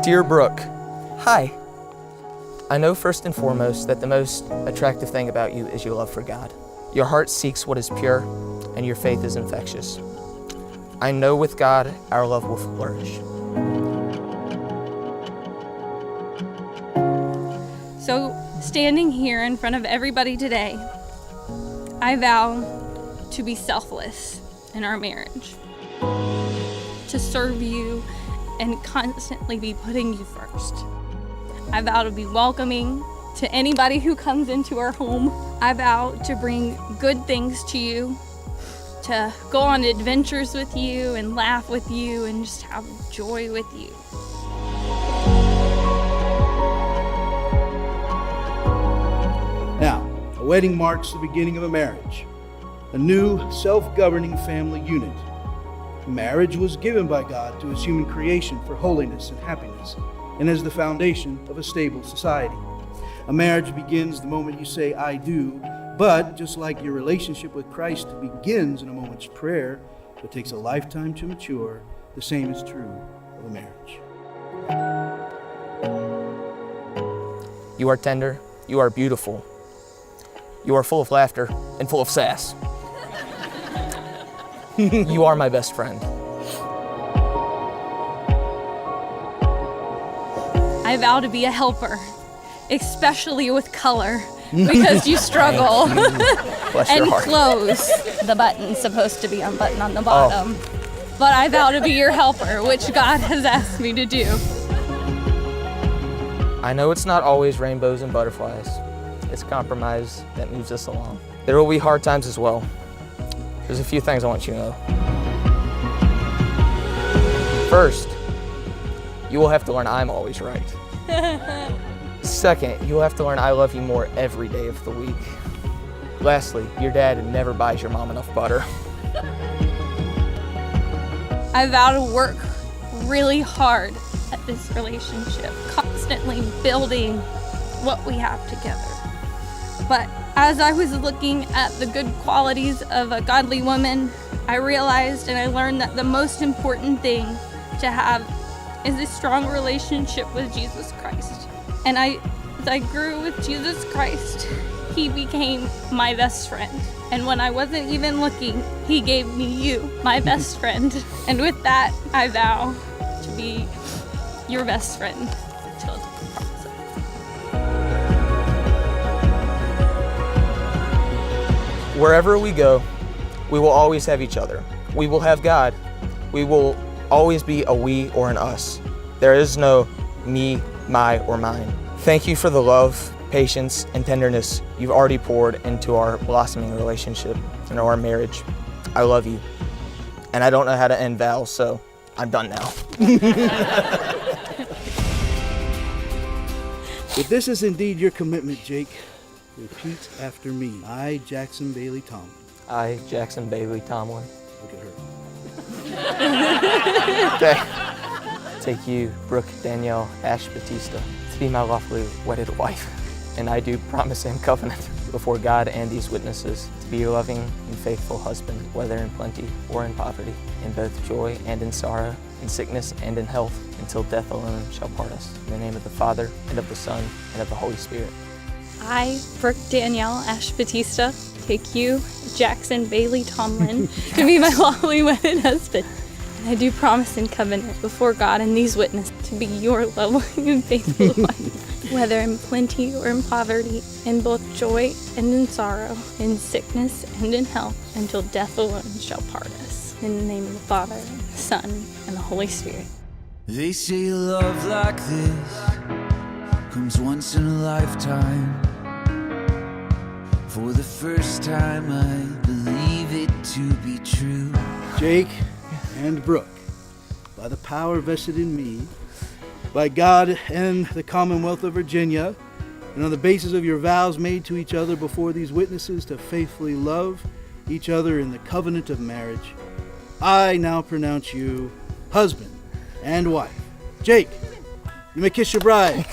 Dear Brooke, hi. I know first and foremost that the most attractive thing about you is your love for God. Your heart seeks what is pure, and your faith is infectious. I know with God, our love will flourish. So, standing here in front of everybody today, I vow to be selfless in our marriage, to serve you and constantly be putting you first. I vow to be welcoming to anybody who comes into our home. I vow to bring good things to you, to go on adventures with you and laugh with you and just have joy with you. Now, a wedding marks the beginning of a marriage, a new self-governing family unit. Marriage was given by God to His human creation for holiness and happiness, and as the foundation of a stable society. A marriage begins the moment you say, I do, but just like your relationship with Christ begins in a moment's prayer, but takes a lifetime to mature, the same is true of a marriage. You are tender, you are beautiful, you are full of laughter and full of sass. You are my best friend. I vow to be a helper, especially with color, because you struggle. Bless your And heart. clothes. The button's supposed to be unbuttoned on the bottom. But I vow to be your helper, which God has asked me to do. I know it's not always rainbows and butterflies. It's compromise that moves us along. There will be hard times as well. There's a few things I want you to know. First, you will have to learn I'm always right. Second, you'll have to learn I love you more every day of the week. Lastly, your dad never buys your mom enough butter. I vow to work really hard at this relationship, constantly building what we have together. But as I was looking at the good qualities of a godly woman, I realized and I learned that the most important thing to have is a strong relationship with Jesus Christ. And as I grew with Jesus Christ, He became my best friend. And when I wasn't even looking, He gave me you, my best friend. And with that, I vow to be your best friend until it's promised. Wherever we go, we will always have each other. We will have God. We will always be a we or an us. There is no me, my, or mine. Thank you for the love, patience, and tenderness you've already poured into our blossoming relationship and our marriage. I love you. And I don't know how to end vows, so I'm done now. If this is indeed your commitment, Jake, repeat after me. I, Jackson Bailey Tomlin. I, Jackson Bailey Tomlin. Look at her. Okay. Take you, Brooke Danielle Ash Batista, to be my lawfully wedded wife. And I do promise and covenant before God and these witnesses to be your loving and faithful husband, whether in plenty or in poverty, in both joy and in sorrow, in sickness and in health, until death alone shall part us. In the name of the Father, and of the Son, and of the Holy Spirit. I, Brooke Danielle Ash Batista, take you, Jackson Bailey Tomlin, to be my lawfully wedded husband. And I do promise and covenant before God and these witnesses to be your loving and faithful wife, whether in plenty or in poverty, in both joy and in sorrow, in sickness and in health, until death alone shall part us. In the name of the Father, and the Son, and the Holy Spirit. They say love like this comes once in a lifetime. For the first time I believe it to be true. Jake and Brooke, by the power vested in me, by God and the Commonwealth of Virginia, and on the basis of your vows made to each other before these witnesses to faithfully love each other in the covenant of marriage, I now pronounce you husband and wife. Jake, you may kiss your bride.